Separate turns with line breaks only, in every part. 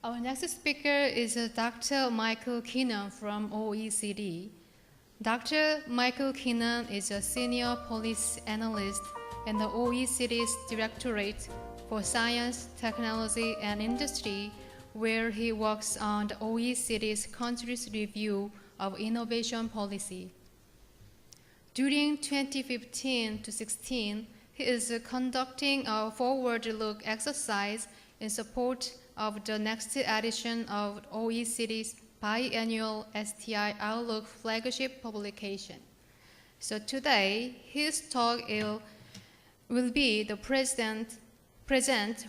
Our next speaker is Dr. Michael Keenan from OECD. Dr. Michael Keenan is a senior policy analyst in the OECD's Directorate for Science, Technology and Industry, where he works on the OECD's countries review of innovation policy. During 2015 to 16, he is conducting a forward-look exercise in support of the next edition of OECD's biannual STI Outlook flagship publication. So today, his talk will be the present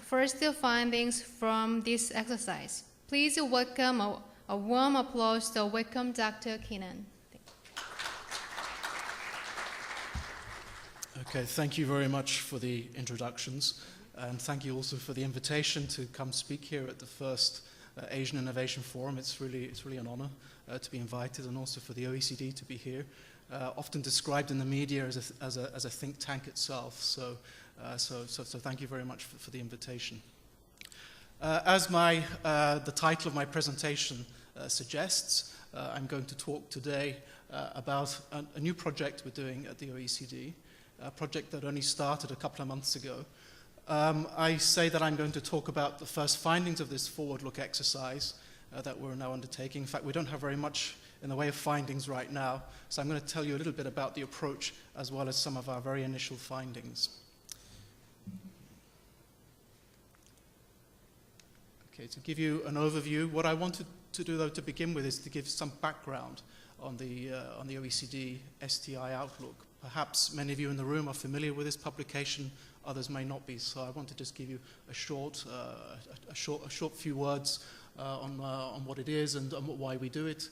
first findings from this exercise. Please welcome a warm applause to welcome Dr. Keenan.
Okay, thank you very much for the introductions, and thank you also for the invitation to come speak here at the first Asian Innovation Forum. It's really an honor to be invited, and also for the OECD to be here. Often described in the media as a think tank itself. So thank you very much for the invitation. As the title of my presentation suggests, I'm going to talk today about a new project we're doing at the OECD, a project that only started a couple of months ago. I say that I'm going to talk about the first findings of this forward-look exercise that we're now undertaking. In fact, we don't have very much in the way of findings right now, so I'm going to tell you a little bit about the approach as well as some of our very initial findings. Okay, to give you an overview, what I wanted to do, though, to begin with, is to give some background on the OECD STI Outlook. Perhaps many of you in the room are familiar with this publication, others may not be, so I want to just give you a short few words on what it is and why we do it.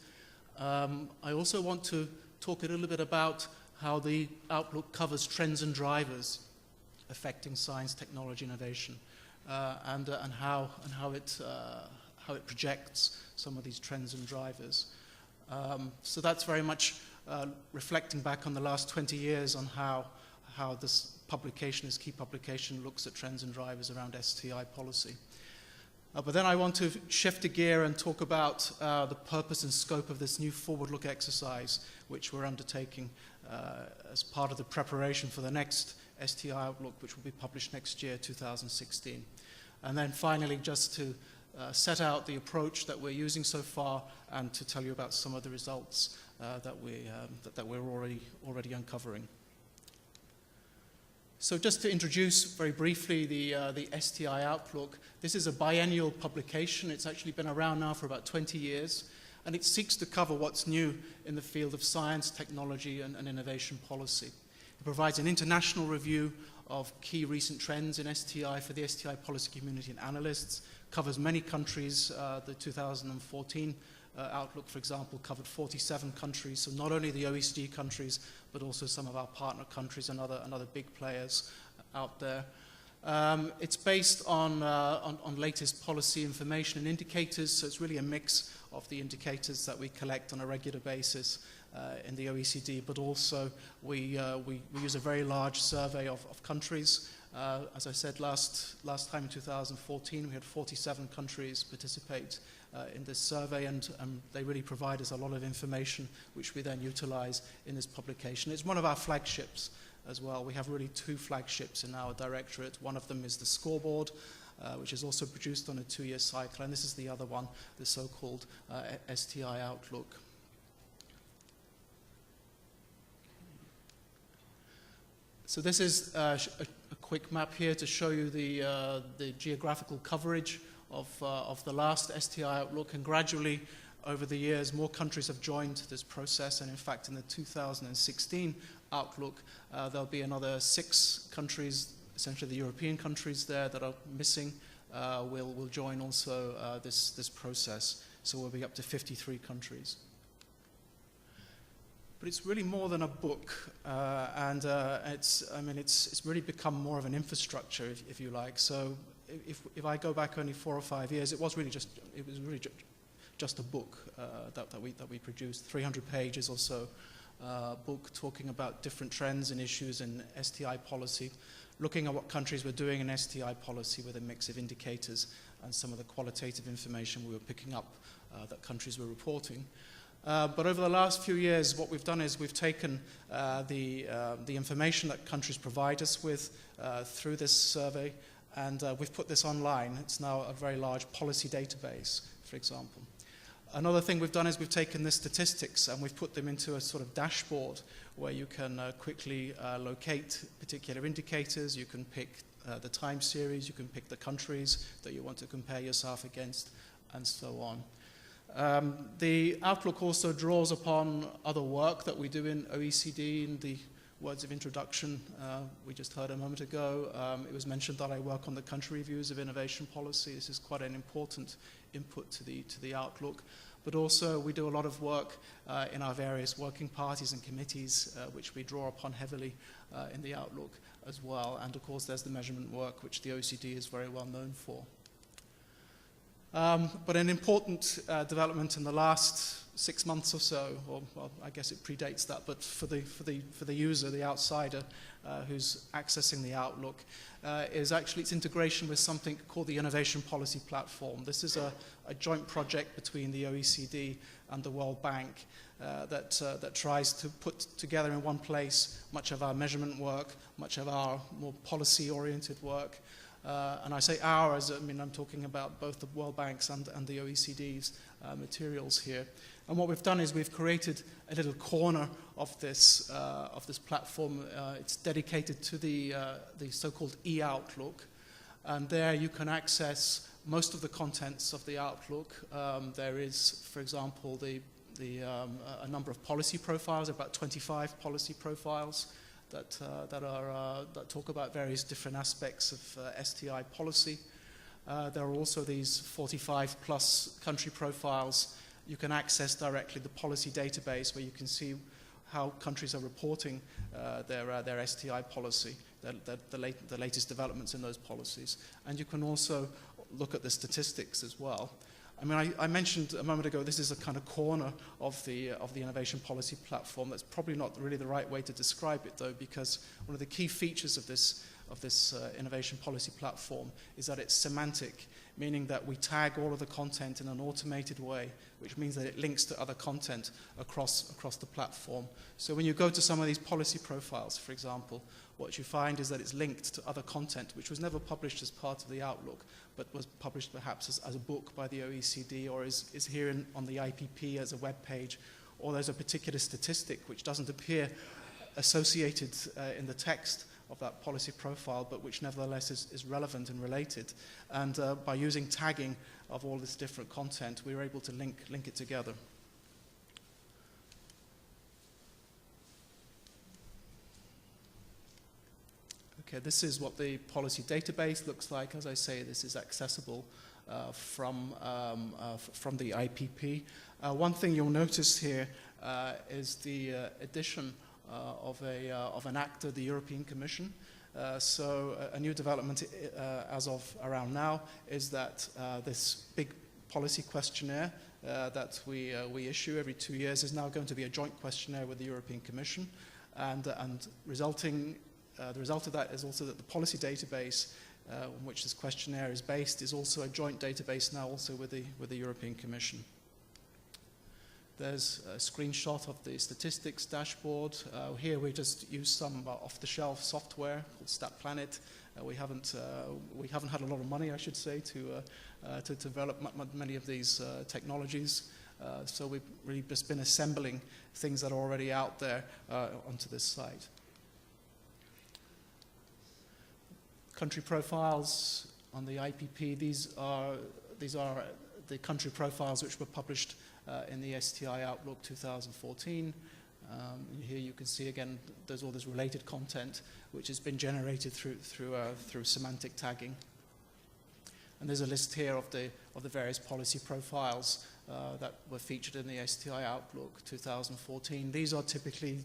I also want to talk a little bit about how the Outlook covers trends and drivers affecting science, technology, innovation, and how it projects some of these trends and drivers. So that's very much reflecting back on the last 20 years on how this publication, this key publication, looks at trends and drivers around STI policy. But then I want to shift a gear and talk about the purpose and scope of this new forward-look exercise, which we're undertaking as part of the preparation for the next STI Outlook, which will be published next year, 2016. And then finally, just to set out the approach that we're using so far and to tell you about some of the results that we're already uncovering. So just to introduce very briefly the STI Outlook, this is a biennial publication. It's actually been around now for about 20 years, and it seeks to cover what's new in the field of science, technology, and innovation policy. It provides an international review of key recent trends in STI for the STI policy community and analysts, covers many countries. The 2014 Outlook, for example, covered 47 countries, so not only the OECD countries, but also some of our partner countries and other big players out there. It's based on latest policy information and indicators, so it's really a mix of the indicators that we collect on a regular basis in the OECD, but also we use a very large survey of countries. As I said last time in 2014, we had 47 countries participate in this survey, and they really provide us a lot of information which we then utilize in this publication. It's one of our flagships as well. We have really two flagships in our directorate. One of them is the scoreboard, which is also produced on a 2-year cycle, and this is the other one, the so-called STI Outlook. So this is a quick map here to show you the geographical coverage of the last STI Outlook, and gradually over the years more countries have joined this process, and in fact in the 2016 Outlook there'll be another 6 countries, essentially the European countries there that are missing, will join also this process, so we'll be up to 53 countries. But it's really more than a book, and it's really become more of an infrastructure, if you like. So if I go back only 4 or 5 years, it was really just a book that we produced, 300 pages or so, book talking about different trends and issues in STI policy, looking at what countries were doing in STI policy with a mix of indicators and some of the qualitative information we were picking up that countries were reporting. But over the last few years, what we've done is we've taken the information that countries provide us with through this survey, and we've put this online. It's now a very large policy database, for example. Another thing we've done is we've taken the statistics and we've put them into a sort of dashboard where you can quickly locate particular indicators. You can pick the time series, you can pick the countries that you want to compare yourself against, and so on. The Outlook also draws upon other work that we do in OECD. In the words of introduction we just heard a moment ago, it was mentioned that I work on the country reviews of innovation policy. This is quite an important input to the Outlook. But also we do a lot of work in our various working parties and committees, which we draw upon heavily in the Outlook as well. And of course there's the measurement work, which the OECD is very well known for. But an important development in the last 6 months or so, or well, I guess it predates that, but for the user, the outsider who's accessing the Outlook, is actually its integration with something called the Innovation Policy Platform. This is a joint project between the OECD and the World Bank that tries to put together in one place much of our measurement work, much of our more policy-oriented work. And I say ours, I mean I'm talking about both the World Bank's and the OECD's materials here. And what we've done is we've created a little corner of this platform. It's dedicated to the so-called e-Outlook, and there you can access most of the contents of the Outlook. There is, for example, a number of policy profiles, about 25 policy profiles that talk about various different aspects of STI policy. There are also these 45 plus country profiles. You can access directly the policy database where you can see how countries are reporting their STI policy, the latest developments in those policies. And you can also look at the statistics as well. I mean, I mentioned a moment ago this is a kind of corner of the innovation policy platform. That's probably not really the right way to describe it, though, because one of the key features of this innovation policy platform is that it's semantic, meaning that we tag all of the content in an automated way, which means that it links to other content across the platform. So when you go to some of these policy profiles, for example, what you find is that it's linked to other content which was never published as part of the Outlook, but was published perhaps as a book by the OECD, or is here on the IPP as a web page, or there's a particular statistic which doesn't appear associated in the text of that policy profile, but which nevertheless is relevant and related. And by using tagging of all this different content, we were able to link it together. Okay, this is what the policy database looks like. As I say, this is accessible from the IPP. One thing you'll notice here is the addition of an actor, the European Commission. So a new development as of around now is that this big policy questionnaire that we issue every 2 years is now going to be a joint questionnaire with the European Commission, and the result of that is also that the policy database on which this questionnaire is based is also a joint database now also with the European Commission. There's a screenshot of the statistics dashboard. Here we just use some off-the-shelf software called StatPlanet. We haven't had a lot of money, I should say, to develop many of these technologies. So we've really just been assembling things that are already out there onto this site. Country profiles on the IPP. These are the country profiles which were published in the STI Outlook 2014. Here you can see again there's all this related content which has been generated through semantic tagging. And there's a list here of the various policy profiles that were featured in the STI Outlook 2014. These are typically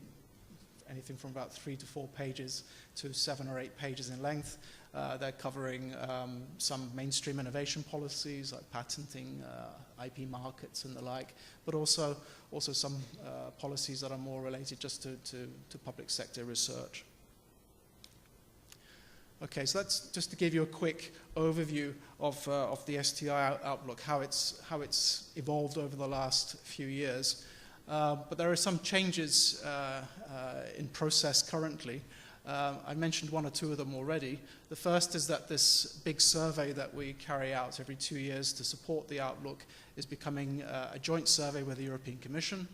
anything from about 3 to 4 pages to 7 or 8 pages in length. They're covering some mainstream innovation policies like patenting, IP markets and the like, but also some policies that are more related just to public sector research. Okay, so that's just to give you a quick overview of the STI Outlook, how it's evolved over the last few years. But there are some changes in process currently. I mentioned one or two of them already. The first is that this big survey that we carry out every 2 years to support the Outlook is becoming a joint survey with the European Commission.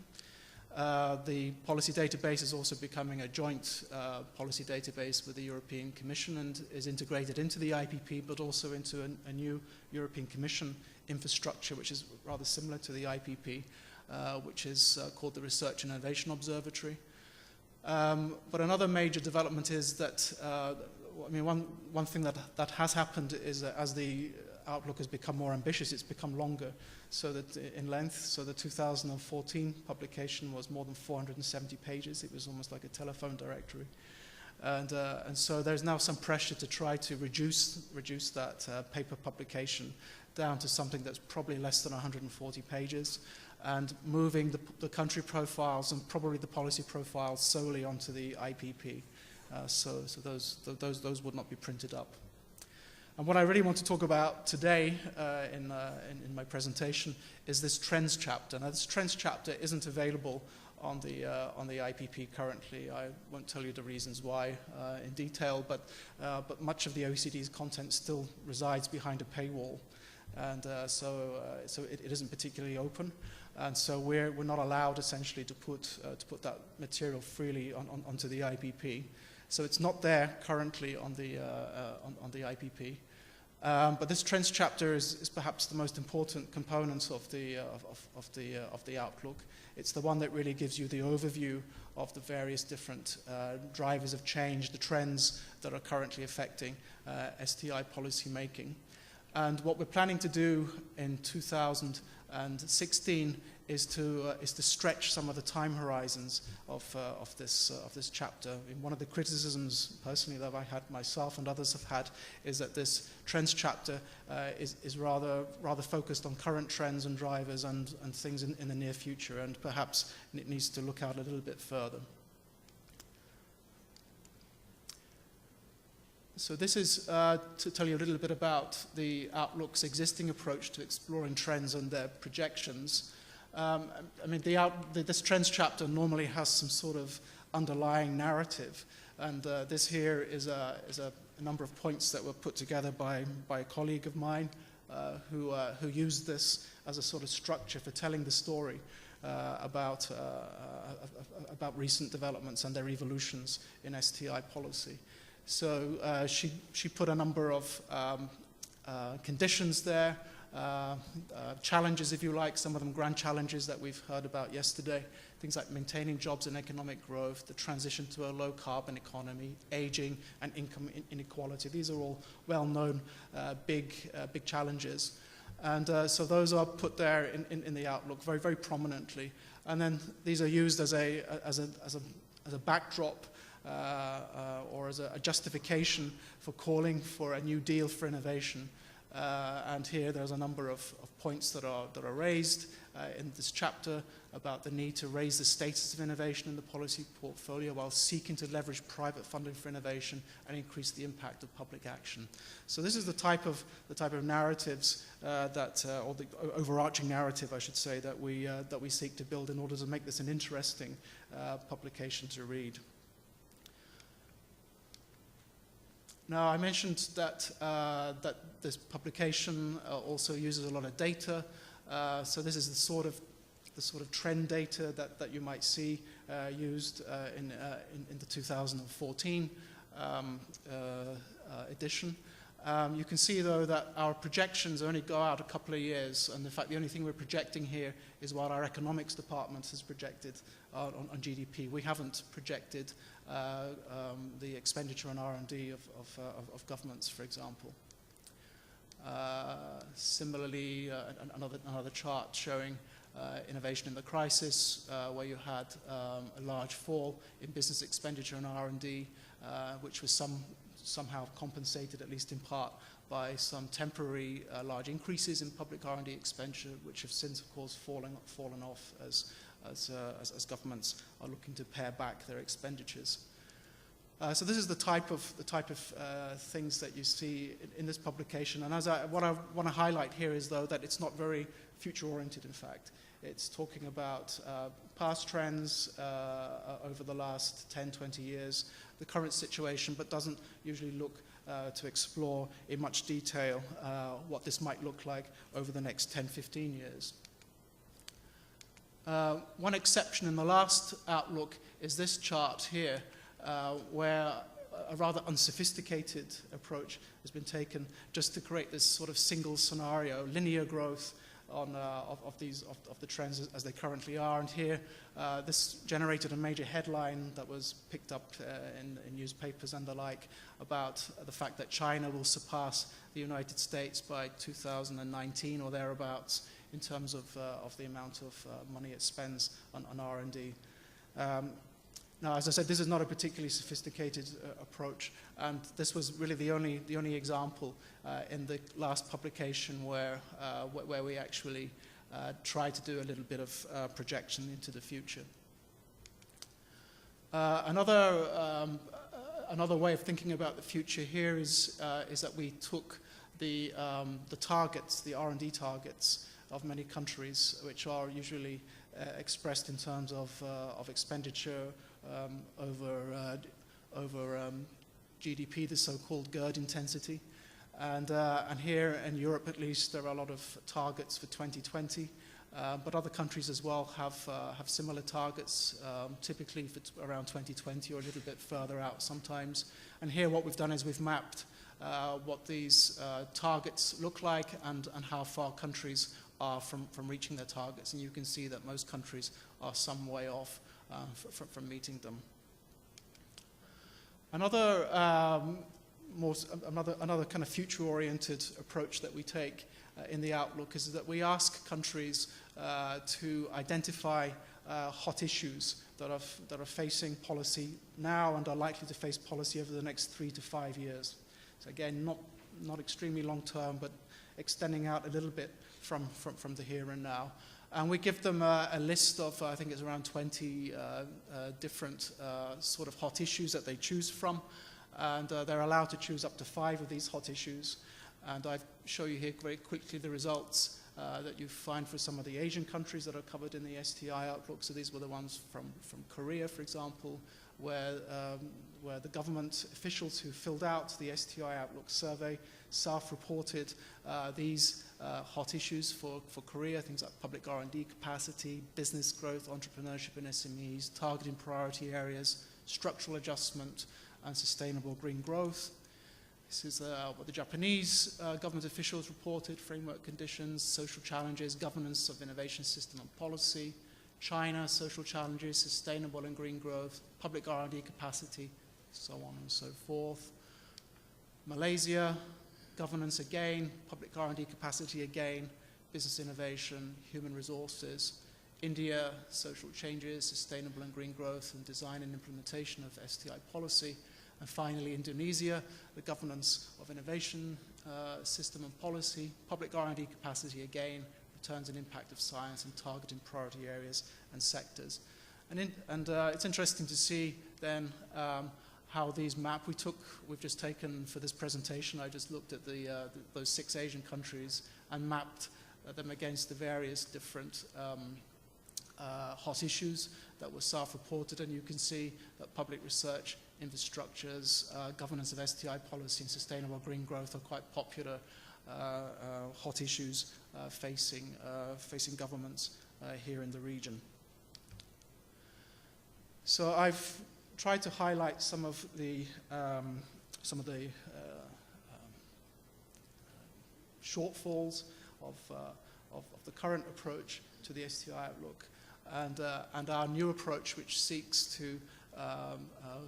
The policy database is also becoming a joint policy database with the European Commission and is integrated into the IPP, but also into a new European Commission infrastructure, which is rather similar to the IPP, which is called the Research and Innovation Observatory. But another major development is that, one thing that has happened is that as the Outlook has become more ambitious, it's become longer so that in length. So the 2014 publication was more than 470 pages. It was almost like a telephone directory. And so there's now some pressure to try to reduce that paper publication down to something that's probably less than 140 pages, and moving the country profiles and probably the policy profiles solely onto the IPP. So those would not be printed up. And what I really want to talk about today in my presentation is this trends chapter. Now, this trends chapter isn't available on the IPP currently. I won't tell you the reasons why in detail, but much of the OECD's content still resides behind a paywall, and so it isn't particularly open. And so we're not allowed essentially to put that material freely onto the IPP. So it's not there currently on the IPP. But this trends chapter is perhaps the most important component of the Outlook. It's the one that really gives you the overview of the various different drivers of change, the trends that are currently affecting STI policy making. And what we're planning to do in 2016 is to stretch some of the time horizons of this chapter. And one of the criticisms personally that I had myself and others have had is that this trends chapter is rather focused on current trends and drivers and things in the near future, and perhaps it needs to look out a little bit further. So this is to tell you a little bit about the Outlook's existing approach to exploring trends and their projections. This trends chapter normally has some sort of underlying narrative, and this here is a number of points that were put together by a colleague of mine who used this as a sort of structure for telling the story about recent developments and their evolutions in STI policy. So she put a number of conditions there, challenges, if you like, some of them grand challenges that we've heard about yesterday, things like maintaining jobs and economic growth, the transition to a low-carbon economy, aging, and income inequality. These are all well-known big challenges. And so those are put there in the Outlook very, very prominently. And then these are used as a backdrop or as a justification for calling for a new deal for innovation. And here there's a number of points that are raised in this chapter about the need to raise the status of innovation in the policy portfolio while seeking to leverage private funding for innovation and increase the impact of public action. So this is the type of narratives or the overarching narrative, I should say, that we seek to build in order to make this an interesting publication to read. Now, I mentioned that this publication also uses a lot of data. So this is the sort of trend data that you might see used in the 2014 edition. You can see, though, that our projections only go out a couple of years, and in fact, the only thing we're projecting here is what our economics department has projected on GDP. We haven't projected the expenditure on R&D of governments, for example. Similarly, another chart showing innovation in the crisis, where you had a large fall in business expenditure on R&D, which was somehow compensated, at least in part, by some temporary large increases in public R&D expenditure, which have since, of course, fallen off as governments are looking to pare back their expenditures. So this is the type of things that you see in this publication. And what I want to highlight here is, though, that it's not very future-oriented, in fact. It's talking about past trends over the last 10, 20 years, the current situation, but doesn't usually look to explore in much detail what this might look like over the next 10, 15 years. One exception in the last Outlook is this chart here, where a rather unsophisticated approach has been taken just to create this sort of single scenario, linear growth of the trends as they currently are. And here, this generated a major headline that was picked up in newspapers and the like about the fact that China will surpass the United States by 2019 or thereabouts in terms of the amount of money it spends on R&D. Now, as I said, this is not a particularly sophisticated approach, and this was really the only example in the last publication where we actually tried to do a little bit of projection into the future. Another way of thinking about the future here is that we took the targets, the R&D targets of many countries, which are usually expressed in terms of expenditure over GDP, the so-called GERD intensity. And here in Europe, at least, there are a lot of targets for 2020, but other countries as well have similar targets, typically for around 2020 or a little bit further out sometimes. And here what we've done is we've mapped what these targets look like and how far countries are from reaching their targets. And you can see that most countries are some way off from meeting them. Another kind of future-oriented approach that we take in the Outlook is that we ask countries to identify hot issues that are facing policy now and are likely to face policy over the next 3 to 5 years. So again, not extremely long term, but extending out a little bit from the here and now. And we give them a list of, I think it's around 20 different sort of hot issues that they choose from. And they're allowed to choose up to 5 of these hot issues. And I show you here very quickly the results that you find for some of the Asian countries that are covered in the STI Outlook. So these were the ones from Korea, for example, where the government officials who filled out the STI Outlook survey self-reported these hot issues for Korea, things like public R&D capacity, business growth, entrepreneurship and SMEs, targeting priority areas, structural adjustment, and sustainable green growth. This is what the Japanese government officials reported: framework conditions, social challenges, governance of innovation system and policy. China, social challenges, sustainable and green growth, public R&D capacity, so on and so forth. Malaysia, governance again, public R&D capacity again, business innovation, human resources. India, social changes, sustainable and green growth, and design and implementation of STI policy. And finally, Indonesia, the governance of innovation system and policy, public R&D capacity again, returns and impact of science, and targeting priority areas and sectors. And it's interesting to see then how these map. We've just taken for this presentation, I just looked at those 6 Asian countries and mapped them against the various different hot issues that were self-reported, and you can see that public research, infrastructures, governance of STI policy, and sustainable green growth are quite popular hot issues facing governments here in the region. So I've tried to highlight some of the shortfalls of the current approach to the STI Outlook, and our new approach, which seeks to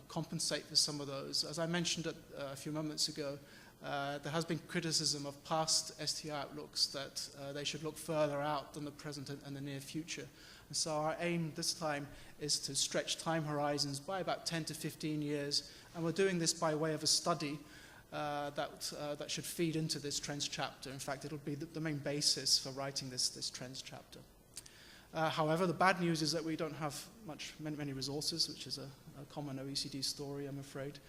compensate for some of those. As I mentioned a few moments ago, there has been criticism of past STI Outlooks that they should look further out than the present and the near future. And so our aim this time is to stretch time horizons by about 10 to 15 years, and we're doing this by way of a study that should feed into this trends chapter. In fact, it'll be the main basis for writing this trends chapter. However, the bad news is that we don't have many resources, which is a common OECD story, I'm afraid.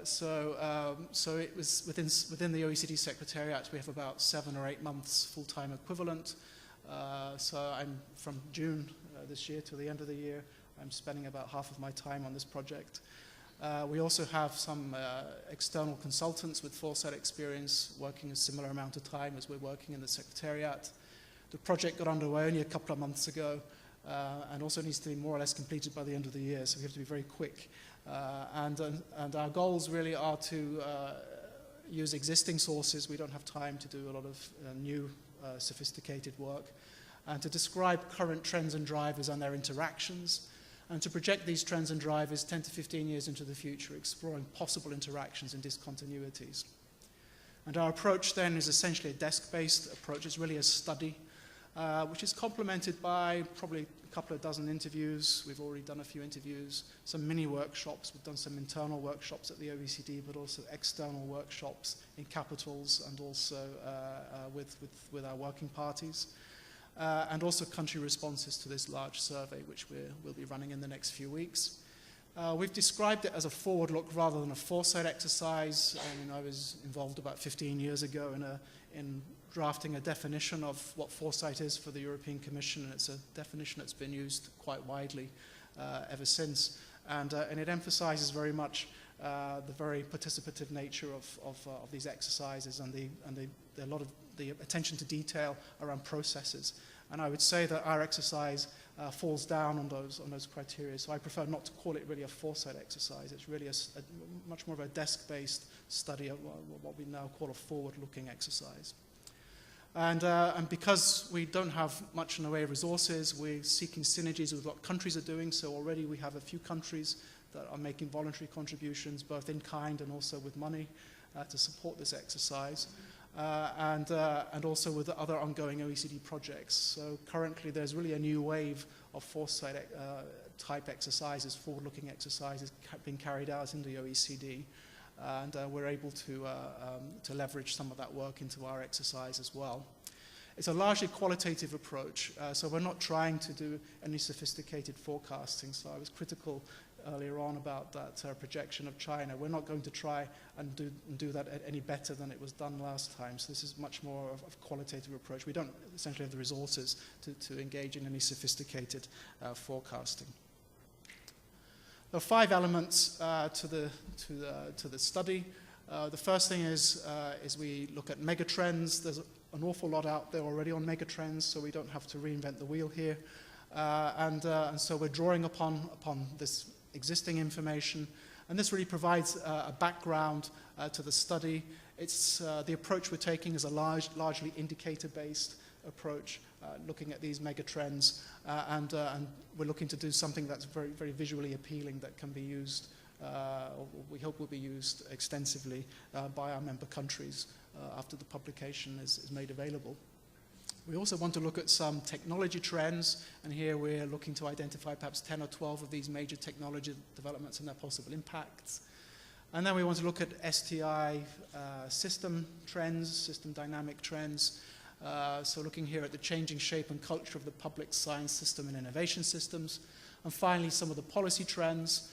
So it was within the OECD Secretariat, we have about 7 or 8 months full-time equivalent. So I'm from June this year till the end of the year, I'm spending about half of my time on this project. We also have some external consultants with foresight experience working a similar amount of time as we're working in the Secretariat. The project got underway only a couple of months ago and also needs to be more or less completed by the end of the year, so we have to be very quick. And our goals really are to use existing sources. We don't have time to do a lot of new sophisticated work, and to describe current trends and drivers and their interactions, and to project these trends and drivers 10 to 15 years into the future, exploring possible interactions and discontinuities. And our approach then is essentially a desk-based approach. It's really a study, which is complemented by probably a couple of dozen interviews. We've already done a few interviews, some mini workshops. We've done some internal workshops at the OECD, but also external workshops in capitals and also with our working parties. And also country responses to this large survey, which we'll be running in the next few weeks. We've described it as a forward look rather than a foresight exercise. I was involved about 15 years ago in drafting a definition of what foresight is for the European Commission, and it's a definition that's been used quite widely ever since. And it emphasizes very much the very participative nature of these exercises and a lot of the attention to detail around processes. And I would say that our exercise falls down on those criteria. So I prefer not to call it really a foresight exercise. It's really a much more of a desk-based study of what we now call a forward-looking exercise. And because we don't have much in the way of resources, we're seeking synergies with what countries are doing. So already we have a few countries that are making voluntary contributions, both in kind and also with money, to support this exercise. And also with the other ongoing OECD projects. So currently there's really a new wave of foresight type exercises, forward-looking exercises being carried out in the OECD. And we're able to leverage some of that work into our exercise as well. It's a largely qualitative approach, so we're not trying to do any sophisticated forecasting. So I was critical earlier on about that projection of China. We're not going to try and do that any better than it was done last time. So this is much more of a qualitative approach. We don't essentially have the resources to engage in any sophisticated forecasting. There are 5 elements to the study. The first thing is we look at megatrends. There's an awful lot out there already on megatrends, so we don't have to reinvent the wheel here. And so we're drawing upon this existing information, and this really provides a background to the study. It's the approach we're taking is a largely indicator-based approach, looking at these megatrends, and we're looking to do something that's very, very visually appealing that can be used, or we hope will be used extensively by our member countries after the publication is made available. We also want to look at some technology trends, and here we're looking to identify perhaps 10 or 12 of these major technology developments and their possible impacts. And then we want to look at STI system trends, system dynamic trends. So looking here at the changing shape and culture of the public science system and innovation systems. And finally, some of the policy trends,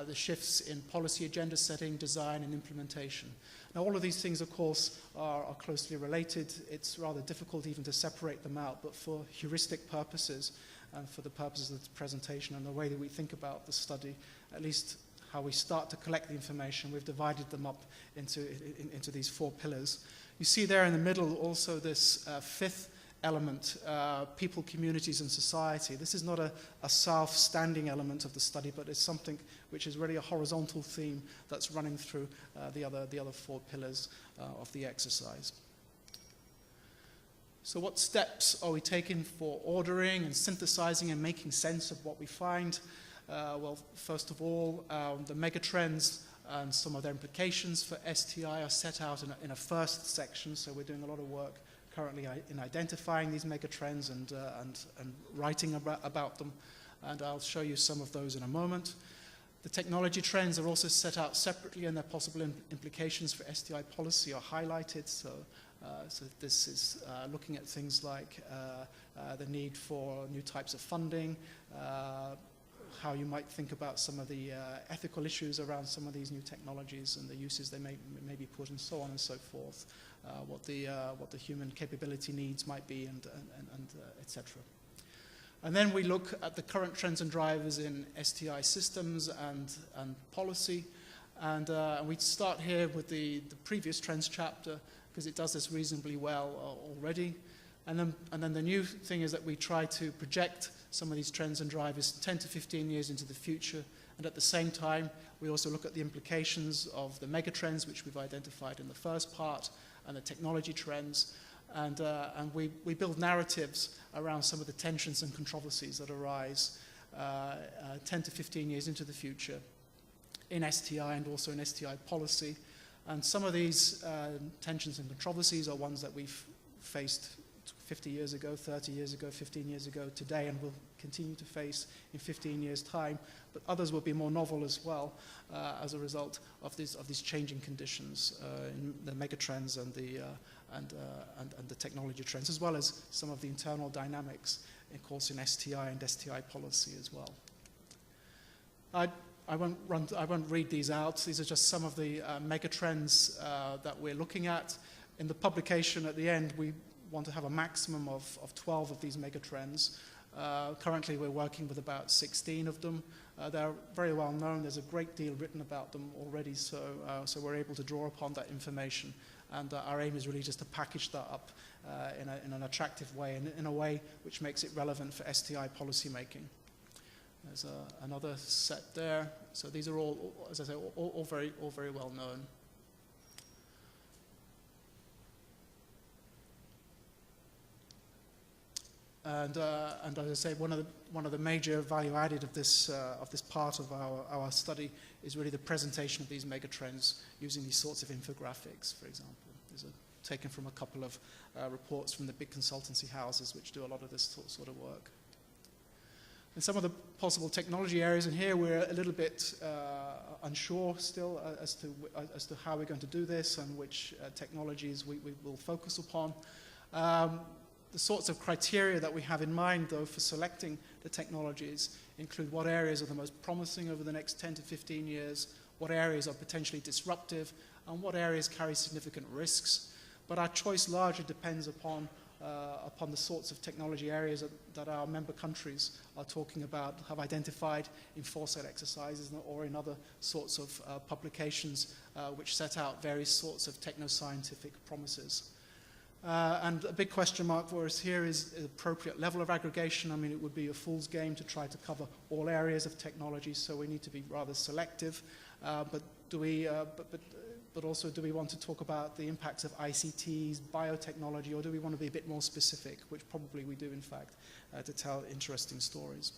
the shifts in policy agenda setting, design, and implementation. Now, all of these things, of course, are closely related. It's rather difficult even to separate them out, but for heuristic purposes and for the purposes of the presentation and the way that we think about the study, at least how we start to collect the information, we've divided them up into these 4 pillars. You see there in the middle also this 5th element, people, communities, and society. This is not a self-standing element of the study, but it's something which is really a horizontal theme that's running through the other 4 pillars of the exercise. So what steps are we taking for ordering and synthesizing and making sense of what we find? Well, first of all, the megatrends and some of their implications for STI are set out in a first section, so we're doing a lot of work currently in identifying these megatrends and writing about them, and I'll show you some of those in a moment. The technology trends are also set out separately, and their possible implications for STI policy are highlighted. So this is looking at things like the need for new types of funding, how you might think about some of the ethical issues around some of these new technologies and the uses they may be put, and so on and so forth, what the human capability needs might be, and etc. And then we look at the current trends and drivers in STI systems and policy, and we start here with the previous trends chapter, because it does this reasonably well already. And then the new thing is that we try to project some of these trends and drivers 10 to 15 years into the future, and at the same time we also look at the implications of the megatrends which we've identified in the first part, and the technology trends, and we build narratives around some of the tensions and controversies that arise 10 to 15 years into the future in STI and also in STI policy. And some of these tensions and controversies are ones that we've faced 50 years ago, 30 years ago, 15 years ago, today, and will continue to face in 15 years' time. But others will be more novel as well as a result of these changing conditions in the megatrends and the technology trends, as well as some of the internal dynamics, of course, in STI and STI policy as well. I won't read these out. These are just some of the megatrends that we're looking at. In the publication at the end, we want to have a maximum of 12 of these megatrends. Currently, we're working with about 16 of them. They're very well known. There's a great deal written about them already, so we're able to draw upon that information. And our aim is really just to package that up in an attractive way, and in a way which makes it relevant for STI policymaking. There's another set there. So these are all, as I say, all very well known. And as I say, one of the major value added of this part of our study is really the presentation of these megatrends using these sorts of infographics, for example. These are taken from a couple of reports from the big consultancy houses which do a lot of this sort of work. And some of the possible technology areas in here, we're a little bit unsure still as to how we're going to do this and which technologies we will focus upon. The sorts of criteria that we have in mind, though, for selecting the technologies include what areas are the most promising over the next 10 to 15 years, what areas are potentially disruptive, and what areas carry significant risks. But our choice largely depends upon the sorts of technology areas that our member countries are talking about, have identified in foresight exercises or in other sorts of publications which set out various sorts of techno-scientific promises. And a big question mark for us here is the appropriate level of aggregation. I mean, it would be a fool's game to try to cover all areas of technology, so we need to be rather selective. But also, do we want to talk about the impacts of ICTs, biotechnology, or do we want to be a bit more specific, which probably we do, in fact, to tell interesting stories?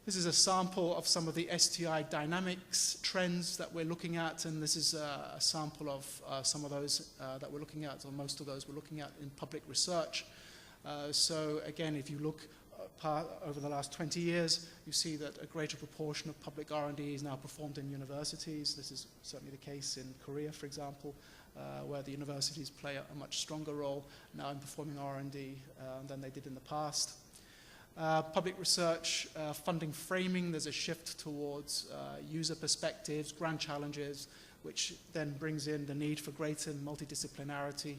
This is a sample of some of the STI dynamics trends that we're looking at, and this is a sample of some of those that we're looking at, or most of those we're looking at in public research. So again, if you look over the last 20 years, you see that a greater proportion of public R&D is now performed in universities. This is certainly the case in Korea, for example, where the universities play a much stronger role now in performing R&D than they did in the past. Public research funding framing, there's a shift towards user perspectives, grand challenges, which then brings in the need for greater multidisciplinarity.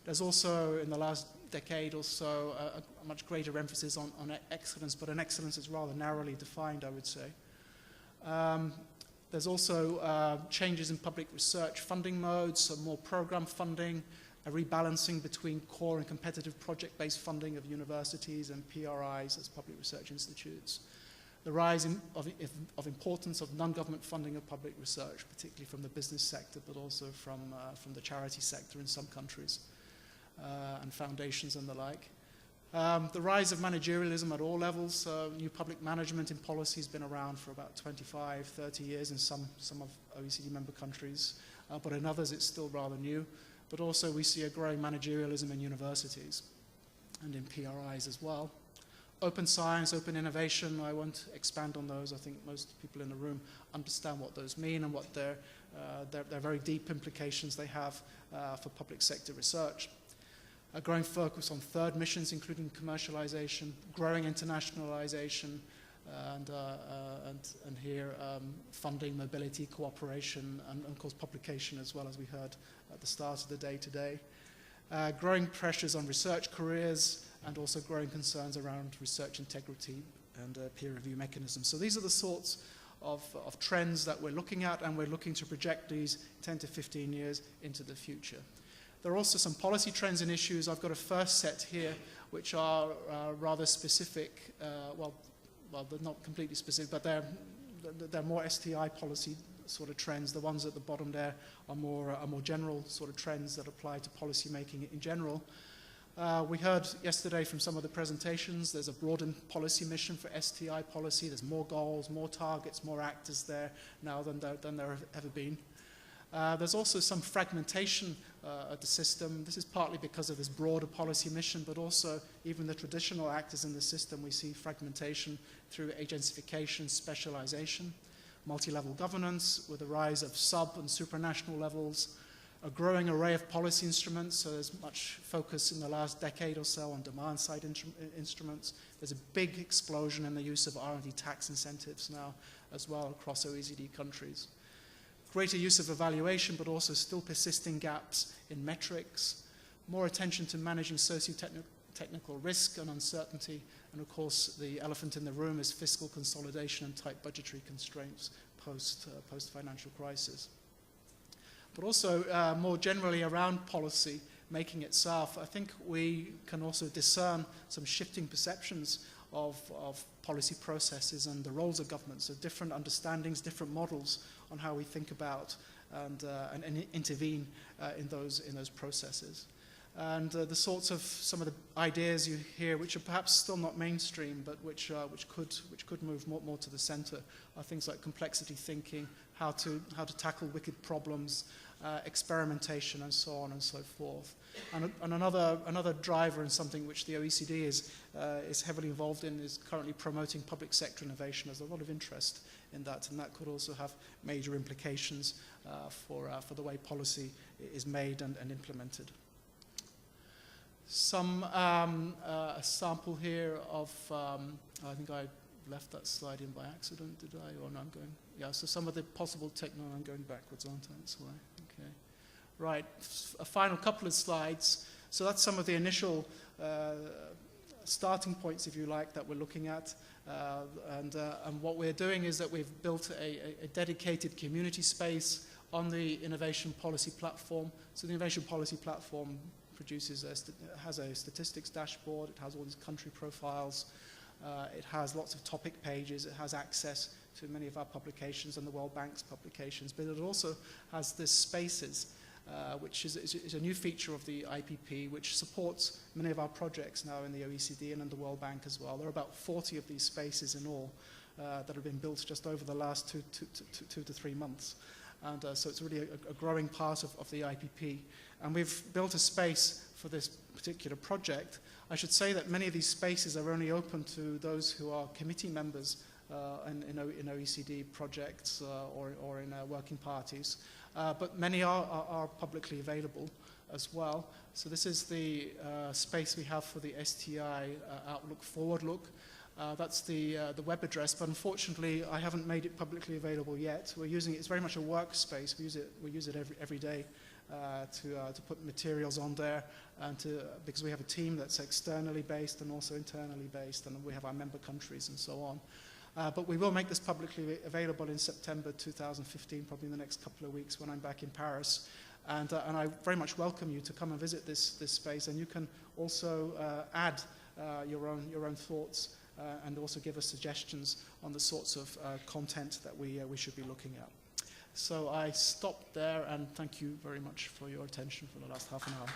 There's also, in the last decade or so, a much greater emphasis on excellence, but an excellence is rather narrowly defined, I would say. There's also changes in public research funding modes, so more program funding, a rebalancing between core and competitive project-based funding of universities and PRIs as public research institutes. The rise of importance of non-government funding of public research, particularly from the business sector, but also from the charity sector in some countries, and foundations and the like. The rise of managerialism at all levels. New public management in policy has been around for about 25, 30 years in some of OECD member countries, but in others it's still rather new. But also we see a growing managerialism in universities and in PRIs as well. Open science, open innovation, I won't expand on those. I think most people in the room understand what those mean and what their very deep implications they have for public sector research. A growing focus on third missions, including commercialization, growing internationalization, and here funding, mobility, cooperation, and of course publication as well, as we heard at the start of the day today. Growing pressures on research careers, and also growing concerns around research integrity and peer review mechanisms. So these are the sorts of trends that we're looking at, and we're looking to project these 10 to 15 years into the future. There are also some policy trends and issues. I've got a first set here, which are rather specific. Well, they're not completely specific, but they're more STI policy sort of trends. The ones at the bottom there are more general sort of trends that apply to policy making in general. We heard yesterday from some of the presentations, there's a broadened policy mission for STI policy. There's more goals, more targets, more actors there now than there have ever been. There's also some fragmentation of the system. This is partly because of this broader policy mission, but also even the traditional actors in the system, we see fragmentation through agentification, specialization, multi-level governance with the rise of sub- and supranational levels, a growing array of policy instruments. So there's much focus in the last decade or so on demand-side instruments. There's a big explosion in the use of R&D tax incentives now as well across OECD countries. Greater use of evaluation, but also still persisting gaps in metrics, more attention to managing socio-technical risk and uncertainty, and of course the elephant in the room is fiscal consolidation and tight budgetary constraints post-financial crisis. But also more generally around policy making itself, I think we can also discern some shifting perceptions of policy processes and the roles of government, so different understandings, different models on how we think about and intervene in those processes. And the sorts of some of the ideas you hear, which are perhaps still not mainstream, but which could move more to the center, are things like complexity thinking, how to tackle wicked problems, experimentation, and so on and so forth. And another driver, and something which the OECD is heavily involved in, is currently promoting public sector innovation. There's a lot of interest in that, and that could also have major implications for the way policy is made and implemented. A sample here of, I think I left that slide in by accident, did I? Or no, I'm going, yeah, so some of the possible technology, I'm going backwards, aren't I? That's why, okay. Right, a final couple of slides. So that's some of the initial starting points, if you like, that we're looking at. And what we're doing is that we've built a dedicated community space on the innovation policy platform. So the innovation policy platform has a statistics dashboard, it has all these country profiles, it has lots of topic pages, it has access to many of our publications and the World Bank's publications, but it also has this spaces, which is a new feature of the IPP, which supports many of our projects now in the OECD and in the World Bank as well. There are about 40 of these spaces in all that have been built just over the last 2 to 3 months. And so it's really a growing part of the IPP. And we've built a space for this particular project. I should say that many of these spaces are only open to those who are committee members in OECD projects or in working parties. But many are publicly available as well. So this is the space we have for the STI Outlook Forward Look. That's the web address, but unfortunately I haven't made it publicly available yet. We're using it, it's very much a workspace. We use it every day to put materials on there, and because we have a team that's externally based and also internally based, and we have our member countries and so on. But we will make this publicly available in September 2015, probably in the next couple of weeks when I'm back in Paris. And I very much welcome you to come and visit this space, and you can also add your own thoughts and also give us suggestions on the sorts of content that we should be looking at. So I stop there, and thank you very much for your attention for the last half an hour.